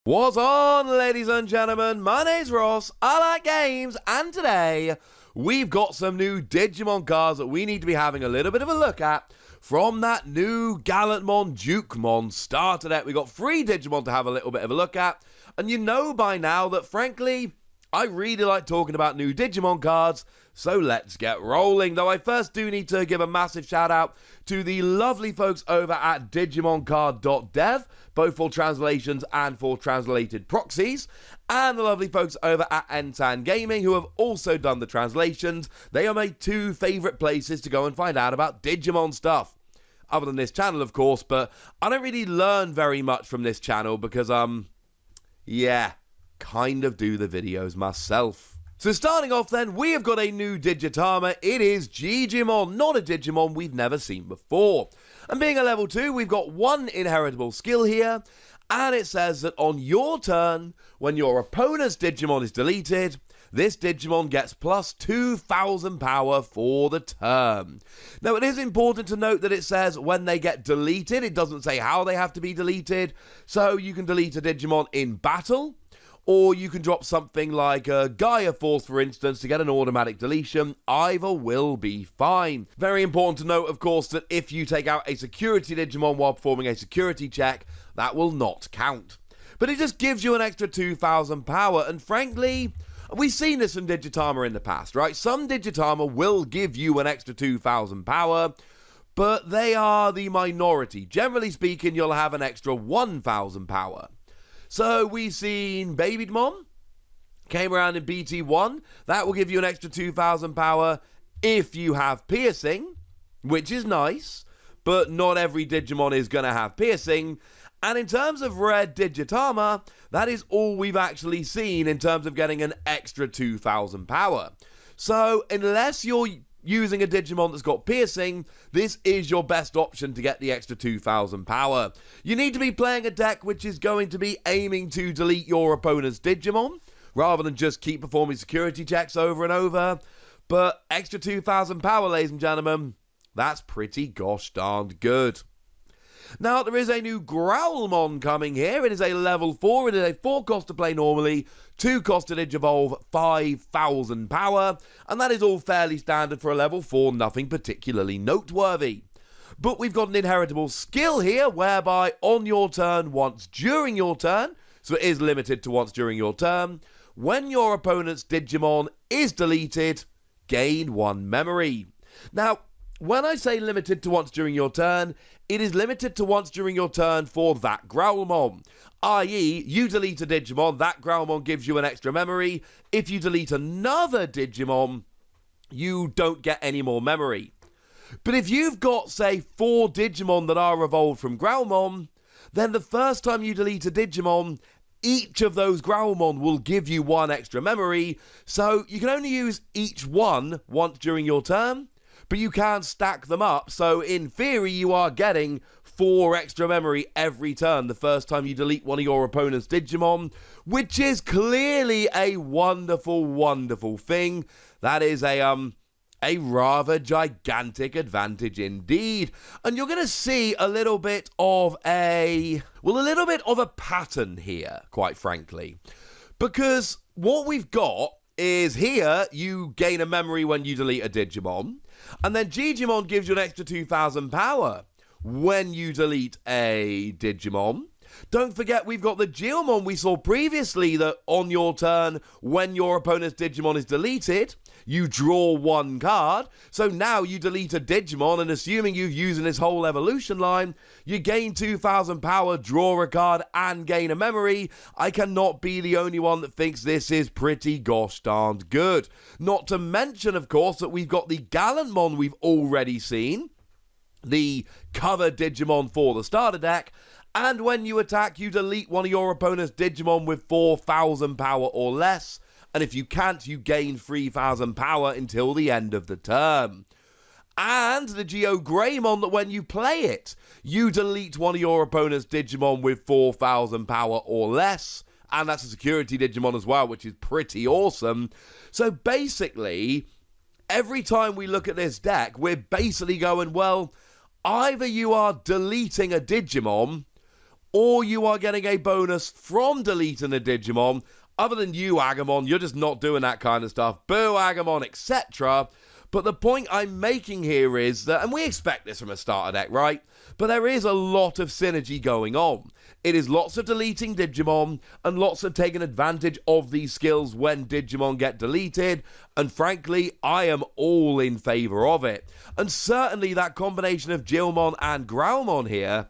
What's on, ladies and gentlemen? My name's Ross, I like games, and today we've got some new Digimon cards that we need to be having a little bit of a look at from that new Gallantmon Dukemon starter deck. We got 3 Digimon to have a little bit of a look at, and you know by now that frankly, I really like talking about new Digimon cards, so let's get rolling. Though I first do need to give a massive shout out to the lovely folks over at digimoncard.dev, both for translations and for translated proxies, and the lovely folks over at Entan Gaming who have also done the translations. They are my 2 favourite places to go and find out about Digimon stuff. Other than this channel, of course, but I don't really learn very much from this channel because, kind of do the videos myself. So starting off then, we have got a new Digitama. It is Gigimon, not a Digimon we've never seen before. And being a level 2, we've got 1 inheritable skill here, and it says that on your turn, when your opponent's Digimon is deleted, this Digimon gets plus 2,000 power for the turn. Now, it is important to note that it says when they get deleted. It doesn't say how they have to be deleted. So you can delete a Digimon in battle, or you can drop something like a Gaia Force, for instance, to get an automatic deletion. Either will be fine. Very important to note, of course, that if you take out a security Digimon while performing a security check, that will not count. But it just gives you an extra 2,000 power, and frankly, we've seen this from Digitama in the past, right? Some Digitama will give you an extra 2,000 power, but they are the minority. Generally speaking, you'll have an extra 1,000 power. So we've seen Babydmon, came around in BT1. That will give you an extra 2,000 power if you have piercing, which is nice, but not every Digimon is going to have piercing. And in terms of rare Digitama, that is all we've actually seen in terms of getting an extra 2,000 power. So unless you're using a Digimon that's got piercing, this is your best option to get the extra 2,000 power. You need to be playing a deck which is going to be aiming to delete your opponent's Digimon, rather than just keep performing security checks over and over. But extra 2,000 power, ladies and gentlemen, that's pretty gosh darned good. Now, there is a new Growlmon coming here. It is a level 4. It is a 4 cost to play normally, 2 cost to Digivolve, 5,000 power, and that is all fairly standard for a level 4, nothing particularly noteworthy. But we've got an inheritable skill here, whereby on your turn, once during your turn, so it is limited to once during your turn, when your opponent's Digimon is deleted, gain 1 memory. Now, when I say limited to once during your turn, it is limited to once during your turn for that Growlmon. I.e., you delete a Digimon, that Growlmon gives you an extra memory. If you delete another Digimon, you don't get any more memory. But if you've got, say, 4 Digimon that are evolved from Growlmon, then the first time you delete a Digimon, each of those Growlmon will give you 1 extra memory, so you can only use each one once during your turn, but you can stack them up, so in theory you are getting 4 extra memory every turn the first time you delete one of your opponent's Digimon, which is clearly a wonderful, wonderful thing. That is a rather gigantic advantage indeed. And you're going to see a little bit of a pattern here, quite frankly. Because what we've got is here, you gain a memory when you delete a Digimon, and then Gigimon gives you an extra 2,000 power when you delete a Digimon. Don't forget, we've got the Geomon we saw previously that on your turn, when your opponent's Digimon is deleted, you draw 1 card. So now you delete a Digimon, and assuming you've used this whole evolution line, you gain 2,000 power, draw a card, and gain a memory. I cannot be the only one that thinks this is pretty gosh darned good. Not to mention, of course, that we've got the Gallantmon we've already seen, the cover Digimon for the starter deck, and when you attack, you delete one of your opponent's Digimon with 4,000 power or less, and if you can't, you gain 3,000 power until the end of the turn. And the ShineGreymon that when you play it, you delete one of your opponent's Digimon with 4,000 power or less, and that's a security Digimon as well, which is pretty awesome. So basically, every time we look at this deck, we're basically going, well, either you are deleting a Digimon, or you are getting a bonus from deleting a Digimon. Other than you, Agumon, you're just not doing that kind of stuff. Boo, Agumon, etc. But the point I'm making here is that, and we expect this from a starter deck, right? But there is a lot of synergy going on. It is lots of deleting Digimon, and lots of taking advantage of these skills when Digimon get deleted, and frankly, I am all in favour of it. And certainly that combination of Gallantmon and Growlmon here,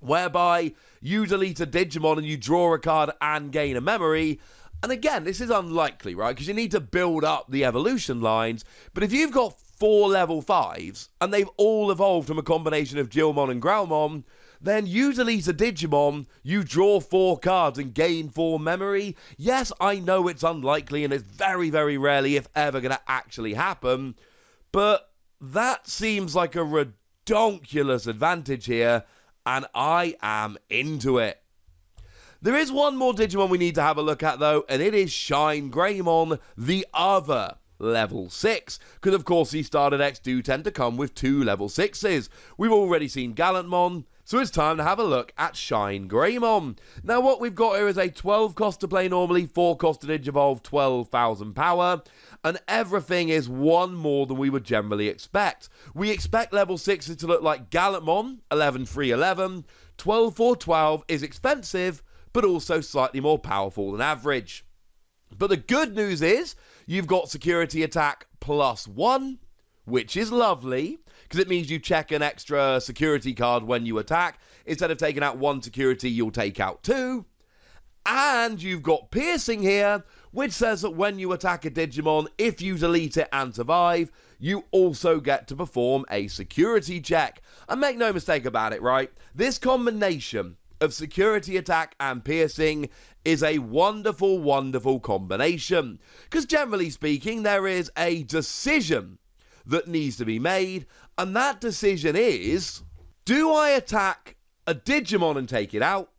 whereby you delete a Digimon and you draw a card and gain a memory. And again, this is unlikely, right? Because you need to build up the evolution lines. But if you've got 4 level 5s, and they've all evolved from a combination of Gigimon and Growlmon, then you delete a Digimon, you draw 4 cards and gain 4 memory. Yes, I know it's unlikely, and it's very, very rarely, if ever, going to actually happen. But that seems like a redonkulous advantage here, and I am into it. There is one more Digimon we need to have a look at, though, and it is ShineGreymon, the other level 6. Because, of course, these starter decks do tend to come with 2 level 6s. We've already seen Gallantmon, so it's time to have a look at ShineGreymon. Now, what we've got here is a 12 cost to play normally, 4 cost to Digivolve, 12,000 power, and everything is 1 more than we would generally expect. We expect level 6s to look like Gallantmon, 11-3-11, 12-4-12 is expensive, but also slightly more powerful than average. But the good news is, you've got security attack +1, which is lovely, because it means you check an extra security card when you attack. Instead of taking out 1 security, you'll take out 2. And you've got piercing here, which says that when you attack a Digimon, if you delete it and survive, you also get to perform a security check. And make no mistake about it, right? This combination of security attack and piercing is a wonderful, wonderful combination. Because generally speaking, there is a decision that needs to be made, and that decision is, do I attack a Digimon and take it out,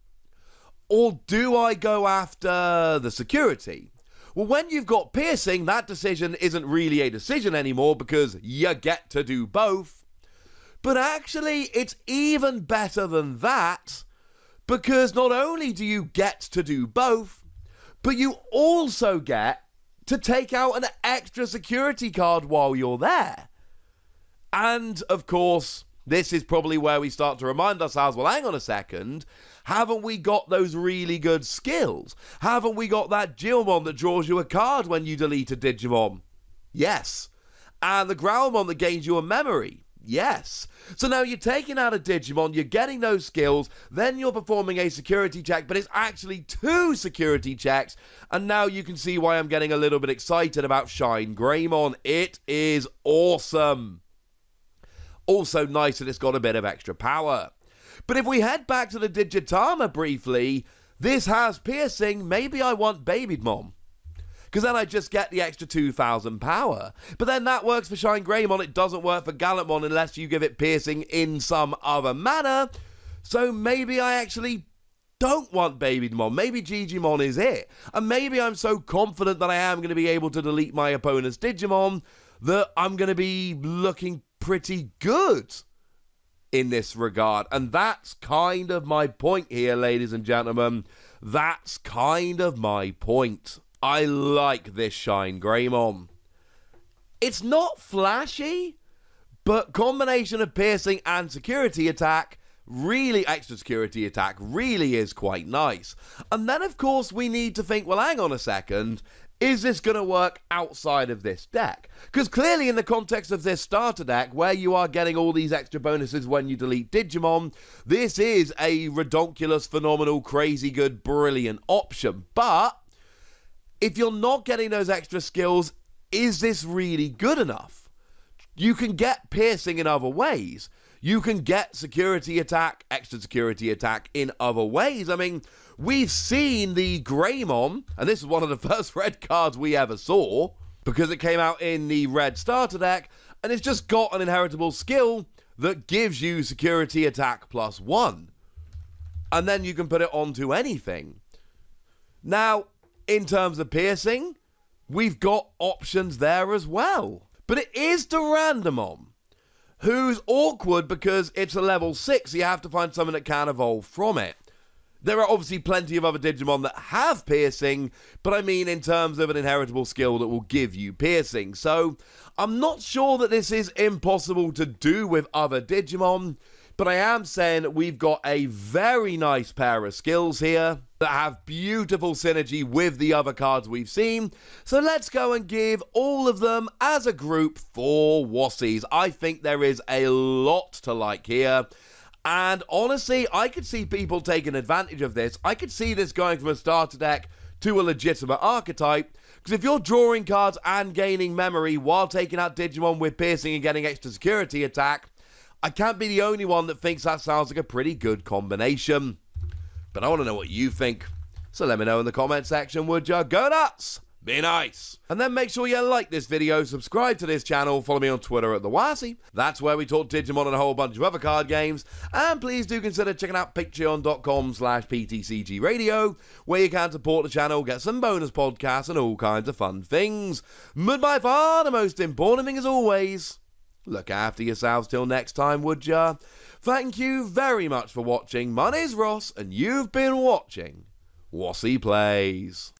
or do I go after the security? Well, when you've got piercing, that decision isn't really a decision anymore because you get to do both. But actually, it's even better than that, because not only do you get to do both, but you also get to take out an extra security card while you're there. And, of course, this is probably where we start to remind ourselves, well, hang on a second, haven't we got those really good skills? Haven't we got that Gigimon that draws you a card when you delete a Digimon? Yes. And the Growlmon that gains you a memory? Yes. So now you're taking out a Digimon, you're getting those skills, then you're performing a security check, but it's actually 2 security checks, and now you can see why I'm getting a little bit excited about ShineGreymon. It is awesome. Also nice that it's got a bit of extra power. But if we head back to the Digitama briefly, this has piercing. Maybe I want Babymon, because then I just get the extra 2,000 power. But then that works for ShineGreymon. It doesn't work for Gallantmon unless you give it piercing in some other manner. So maybe I actually don't want Babymon. Maybe Gigimon is it. And maybe I'm so confident that I am going to be able to delete my opponent's Digimon that I'm going to be looking pretty good in this regard. And that's kind of my point here, ladies and gentlemen. That's kind of my point. I like this ShineGreymon. It's not flashy, but combination of piercing and security attack, really extra security attack, really is quite nice. And then, of course, we need to think, well, hang on a second, is this going to work outside of this deck? Because clearly in the context of this starter deck, where you are getting all these extra bonuses when you delete Digimon, this is a redonkulous, phenomenal, crazy good, brilliant option. But if you're not getting those extra skills, is this really good enough? You can get piercing in other ways. You can get security attack, extra security attack in other ways. I mean, we've seen the Greymon, and this is one of the first red cards we ever saw, because it came out in the red starter deck, and it's just got an inheritable skill that gives you security attack +1. And then you can put it onto anything. Now, in terms of piercing, we've got options there as well. But it is Durandamon, who's awkward because it's a level 6, so you have to find something that can evolve from it. There are obviously plenty of other Digimon that have piercing, but I mean in terms of an inheritable skill that will give you piercing. So I'm not sure that this is impossible to do with other Digimon, but I am saying that we've got a very nice pair of skills here that have beautiful synergy with the other cards we've seen. So let's go and give all of them as a group 4 Wassies. I think there is a lot to like here. And honestly, I could see people taking advantage of this. I could see this going from a starter deck to a legitimate archetype. Because if you're drawing cards and gaining memory while taking out Digimon with piercing and getting extra security attack, I can't be the only one that thinks that sounds like a pretty good combination. But I want to know what you think. So let me know in the comment section, would ya? Go nuts! Be nice. And then make sure you like this video, subscribe to this channel, follow me on Twitter at @TheWassie. That's where we talk Digimon and a whole bunch of other card games. And please do consider checking out patreon.com/PTCGradio, where you can support the channel, get some bonus podcasts and all kinds of fun things. But by far the most important thing as always, look after yourselves till next time, would ya? Thank you very much for watching. My name's Ross, and you've been watching Wassie Plays.